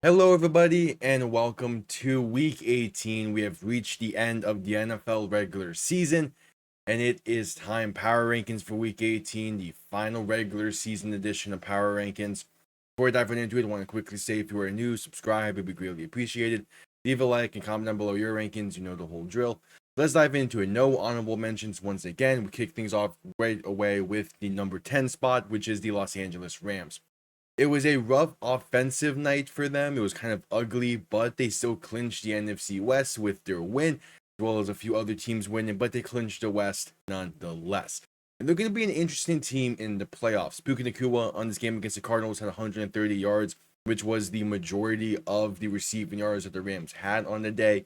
Hello, everybody, and welcome to week 18. We have reached the end of the NFL regular season, and it is time power rankings for week 18, the final regular season edition of Power Rankings. Before I dive right into it, I want to quickly say if you are new, subscribe, it would be greatly appreciated. Leave a like and comment down below your rankings, you know the whole drill. Let's dive into it. No honorable mentions once again. We kick things off right away with the number 10 spot, which is the Los Angeles Rams. It was a rough offensive night for them. It was kind of ugly, but they still clinched the NFC West with their win, as well as a few other teams winning, but they clinched the West nonetheless. And they're going to be an interesting team in the playoffs. Puka Nacua on this game against the Cardinals had 130 yards, which was the majority of the receiving yards that the Rams had on the day.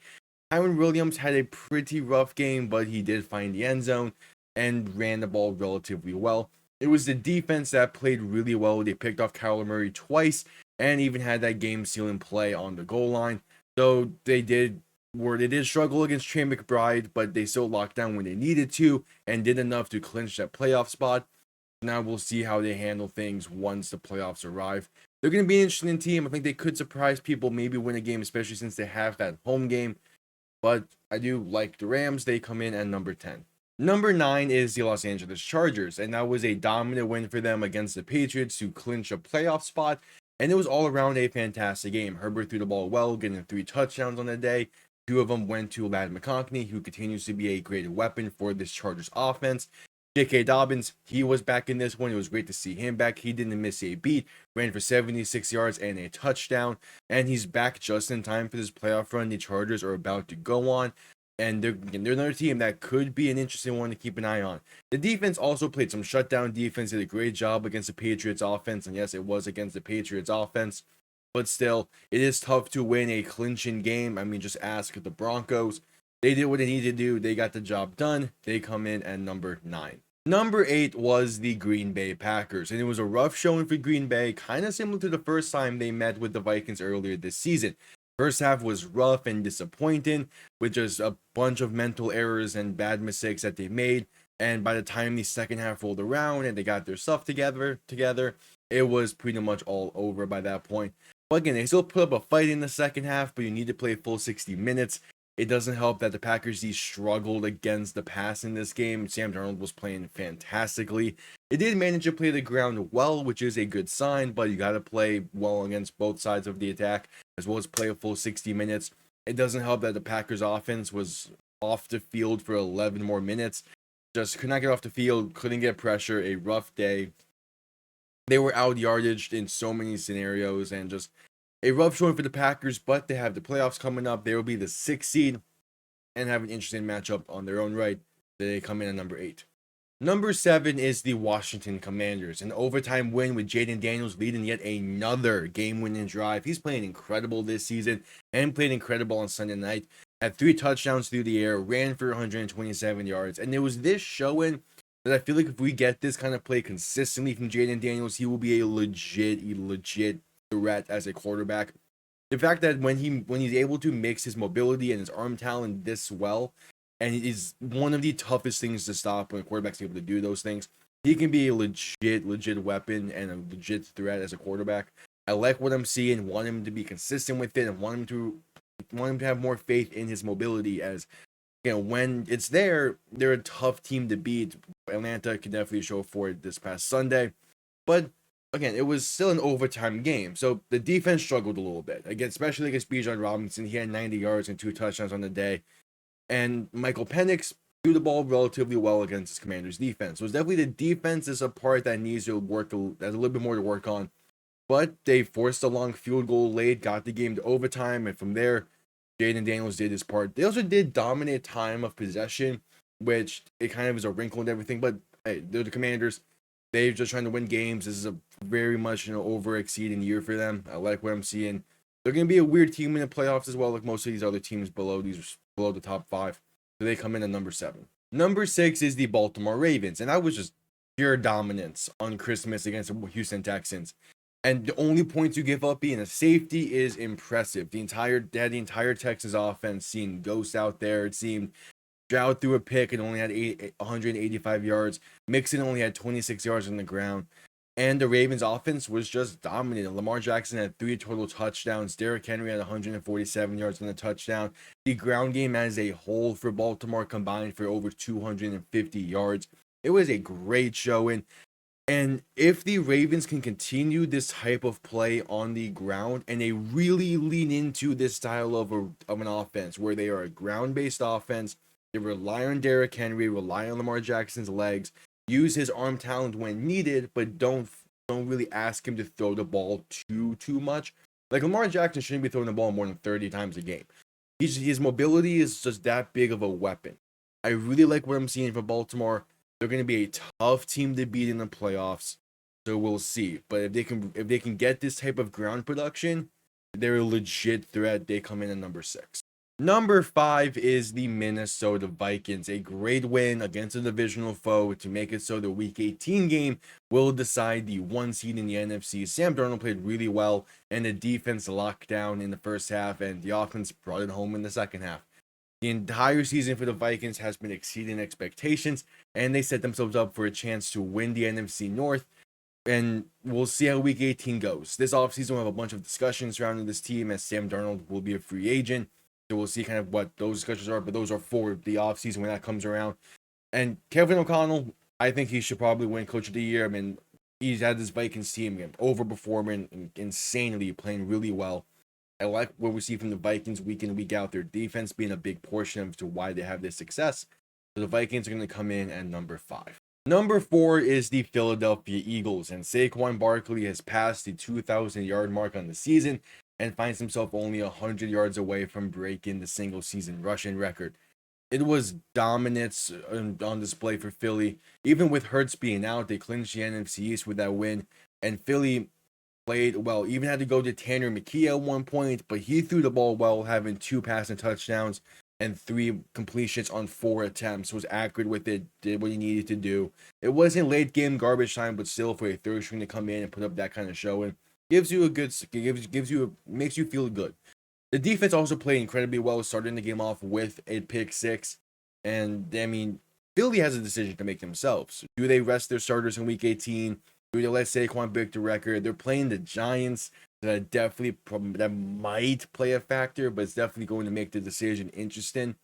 Kyren Williams had a pretty rough game, but he did find the end zone and ran the ball relatively well. It was the defense that played really well. They picked off Kyler Murray twice and even had that game sealing play on the goal line. So they did struggle against Trey McBride, but they still locked down when they needed to and did enough to clinch that playoff spot. Now we'll see how they handle things once the playoffs arrive. They're going to be an interesting team. I think they could surprise people, maybe win a game, especially since they have that home game. But I do like the Rams. They come in at number 10. Number 9 is the Los Angeles Chargers, and that was a dominant win for them against the Patriots to clinch a playoff spot. And it was all around a fantastic game. Herbert threw the ball well, getting 3 touchdowns on the day. 2 of them went to Ladd McConkey, who continues to be a great weapon for this Chargers offense. J.K. Dobbins, he was back in this one. It was great to see him back. He didn't miss a beat, ran for 76 yards and a touchdown, and he's back just in time for this playoff run the Chargers are about to go on. And they're another team that could be an interesting one to keep an eye on. The defense also played some shutdown defense, did a great job against the Patriots offense. And yes, it was against the Patriots offense, but still, it is tough to win a clinching game. I mean, just ask the Broncos. They did what they needed to do. They got the job done. They come in at number 9. Number 8 was the Green Bay Packers, and it was a rough showing for Green Bay, kind of similar to the first time they met with the Vikings earlier this season. First half was rough and disappointing with just a bunch of mental errors and bad mistakes that they made. And by the time the second half rolled around and they got their stuff together, it was pretty much all over by that point. But again, they still put up a fight in the second half, but you need to play full 60 minutes. It doesn't help that the Packers D struggled against the pass in this game. Sam Darnold was playing fantastically. It did manage to play the ground well, which is a good sign, but you got to play well against both sides of the attack, as well as play a full 60 minutes. It doesn't help that the Packers offense was off the field for 11 more minutes. Just could not get off the field, couldn't get pressure, a rough day. They were out yardaged in so many scenarios, and just a rough showing for the Packers, but they have the playoffs coming up. They will be the 6th seed and have an interesting matchup on their own right. They come in at number 8. Number 7 is the Washington Commanders. An overtime win with Jayden Daniels leading yet another game-winning drive. He's playing incredible this season and played incredible on Sunday night. Had 3 touchdowns through the air, ran for 127 yards. And it was this showing that I feel like if we get this kind of play consistently from Jayden Daniels, he will be a legit threat as a quarterback. The fact that when he's able to mix his mobility and his arm talent this well, and it is one of the toughest things to stop when a quarterback's able to do those things. He can be a legit weapon and a legit threat as a quarterback. I like what I'm seeing. Want him to be consistent with it, and want him to have more faith in his mobility. As you know, when it's there, they're a tough team to beat. Atlanta can definitely show for it this past Sunday, but again, it was still an overtime game, so the defense struggled a little bit. Again, especially against Bijan Robinson, he had 90 yards and 2 touchdowns on the day. And Michael Penix threw the ball relatively well against his Commanders defense. So it's definitely the defense is a part that needs to work, there's a little bit more to work on. But they forced a long field goal late, got the game to overtime, and from there, Jayden Daniels did his part. They also did dominate time of possession, which it kind of is a wrinkle and everything. But hey, they're the Commanders. They're just trying to win games. This is a very much over exceeding year for them. I like what I'm seeing. They're going to be a weird team in the playoffs as well, like most of these other teams below the top 5. So they come in at number 7. Number 6 is the Baltimore Ravens, and that was just pure dominance on Christmas against the Houston Texans. And the only points you give up being a safety is impressive. The entire Texans offense seemed ghosts out there. It seemed Stroud threw a pick and only had 185 yards. Mixon only had 26 yards on the ground. And the Ravens offense was just dominant. Lamar Jackson had 3 total touchdowns. Derrick Henry had 147 yards and a touchdown. The ground game as a whole for Baltimore combined for over 250 yards. It was a great showing. And if the Ravens can continue this type of play on the ground and they really lean into this style of an offense where they are a ground-based offense, they rely on Derrick Henry, rely on Lamar Jackson's legs, use his arm talent when needed, but don't really ask him to throw the ball too much. Like Lamar Jackson shouldn't be throwing the ball more than 30 times a game. His mobility is just that big of a weapon. I really like what I'm seeing for Baltimore. They're going to be a tough team to beat in the playoffs, so we'll see. But if they can get this type of ground production, they're a legit threat. They come in at number 6. Number 5 is the Minnesota Vikings. A great win against a divisional foe to make it so the Week 18 game will decide the 1 seed in the NFC. Sam Darnold played really well, and the defense locked down in the first half, and the offense brought it home in the second half. The entire season for the Vikings has been exceeding expectations, and they set themselves up for a chance to win the NFC North. And we'll see how Week 18 goes. This offseason, we'll have a bunch of discussions surrounding this team as Sam Darnold will be a free agent. So we'll see kind of what those discussions are, but those are for the offseason when that comes around. And Kevin O'Connell, I think he should probably win Coach of the Year. I mean, he's had this Vikings team overperforming insanely, playing really well. I like what we see from the Vikings week in, week out. Their defense being a big portion of to why they have this success. So the Vikings are going to come in at number 5. Number 4 is the Philadelphia Eagles, and Saquon Barkley has passed the 2,000-yard mark on the season and finds himself only 100 yards away from breaking the single-season rushing record. It was dominance on display for Philly. Even with Hurts being out, they clinched the NFC East with that win, and Philly played well. Even had to go to Tanner McKee at one point, but he threw the ball well, having 2 passing touchdowns and 3 completions on 4 attempts. Was accurate with it, did what he needed to do. It wasn't late game garbage time, but still for a third string to come in and put up that kind of showing makes you feel good. The defense also played incredibly well, starting the game off with a pick 6. And I mean, Philly has a decision to make themselves. Do they rest their starters in Week 18? Do they let Saquon break the record? They're playing the Giants. That might play a factor, but it's definitely going to make the decision interesting.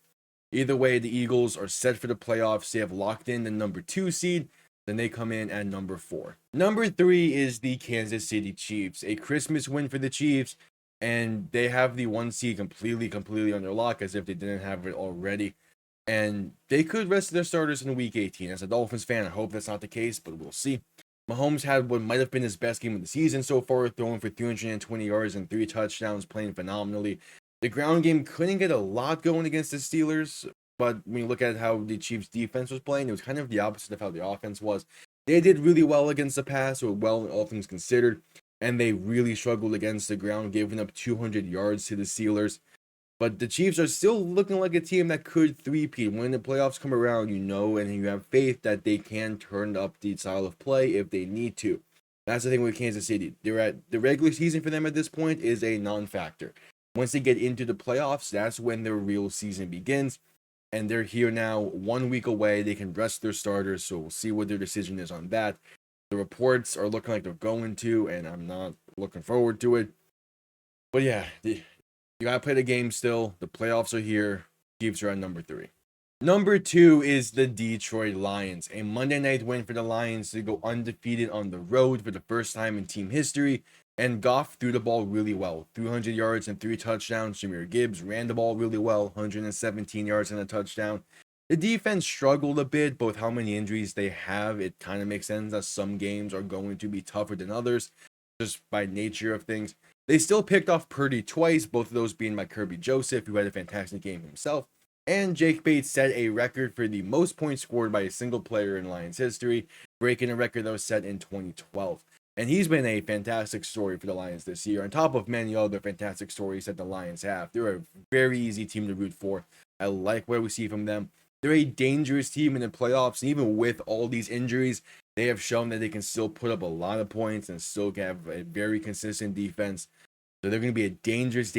Either way, the Eagles are set for the playoffs. They have locked in the number 2 seed. Then they come in at number 4. Number 3 is the Kansas City Chiefs. A Christmas win for the Chiefs, and they have the 1 seed completely under lock, as if they didn't have it already. And they could rest their starters in Week 18. As a Dolphins fan, I hope that's not the case, but we'll see. Mahomes had what might have been his best game of the season so far, throwing for 320 yards and 3 touchdowns, playing phenomenally. The ground game couldn't get a lot going against the Steelers, but when you look at how the Chiefs' defense was playing, it was kind of the opposite of how the offense was. They did really well against the pass, or well, all things considered, and they really struggled against the ground, giving up 200 yards to the Steelers. But the Chiefs are still looking like a team that could three-peat. When the playoffs come around, you know, and you have faith that they can turn up the style of play if they need to. That's the thing with Kansas City. They're at the regular season for them at this point is a non-factor. Once they get into the playoffs, that's when their real season begins. And they're here now, 1 week away. They can rest their starters, so we'll see what their decision is on that. The reports are looking like they're going to, and I'm not looking forward to it. But yeah, you gotta play the game still. The playoffs are here. Chiefs are at number 3. Number 2 is the Detroit Lions. A Monday night win for the Lions to go undefeated on the road for the first time in team history. And Goff threw the ball really well. 300 yards and 3 touchdowns. Jahmyr Gibbs ran the ball really well. 117 yards and a touchdown. The defense struggled a bit, both how many injuries they have. It kind of makes sense that some games are going to be tougher than others, just by nature of things. They still picked off Purdy twice, both of those being by Kirby Joseph, who had a fantastic game himself. And Jake Bates set a record for the most points scored by a single player in Lions history, breaking a record that was set in 2012. And he's been a fantastic story for the Lions this year, on top of many other fantastic stories that the Lions have. They're a very easy team to root for. I like what we see from them. They're a dangerous team in the playoffs, and even with all these injuries, they have shown that they can still put up a lot of points and still have a very consistent defense. So they're going to be a dangerous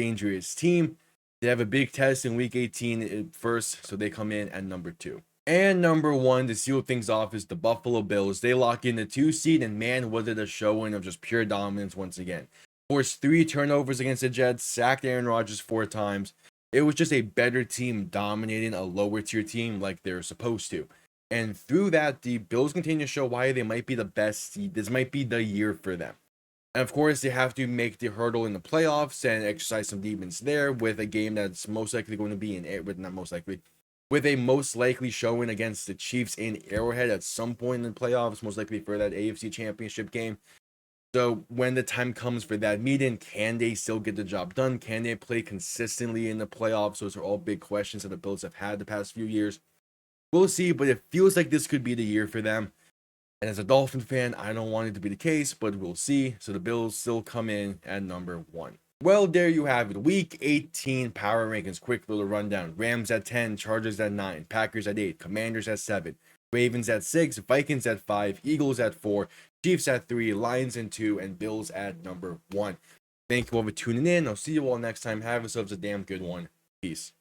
team. They have a big test in Week 18 at first, so they come in at number 2. And number one, to seal things off, is the Buffalo Bills. They lock in the 2 seed, and man, was it a showing of just pure dominance once again. Forced 3 turnovers against the Jets, sacked Aaron Rodgers 4 times. It was just a better team dominating a lower tier team like they're supposed to. And through that, the Bills continue to show why they might be the best seed. This might be the year for them. And of course, they have to make the hurdle in the playoffs and exercise some demons there with a game that's most likely going to be in it, with not most likely, with a most likely showing against the Chiefs in Arrowhead at some point in the playoffs, most likely for that AFC Championship game. So when the time comes for that meeting, can they still get the job done? Can they play consistently in the playoffs? Those are all big questions that the Bills have had the past few years. We'll see, but it feels like this could be the year for them. And as a Dolphin fan, I don't want it to be the case, but we'll see. So the Bills still come in at number one. Well, there you have it. Week 18 power rankings. Quick little rundown. Rams at 10, Chargers at 9, Packers at 8, Commanders at 7, Ravens at 6, Vikings at 5, Eagles at 4, Chiefs at 3, Lions at 2, and Bills at number 1. Thank you all for tuning in. I'll see you all next time. Have yourselves a damn good one. Peace.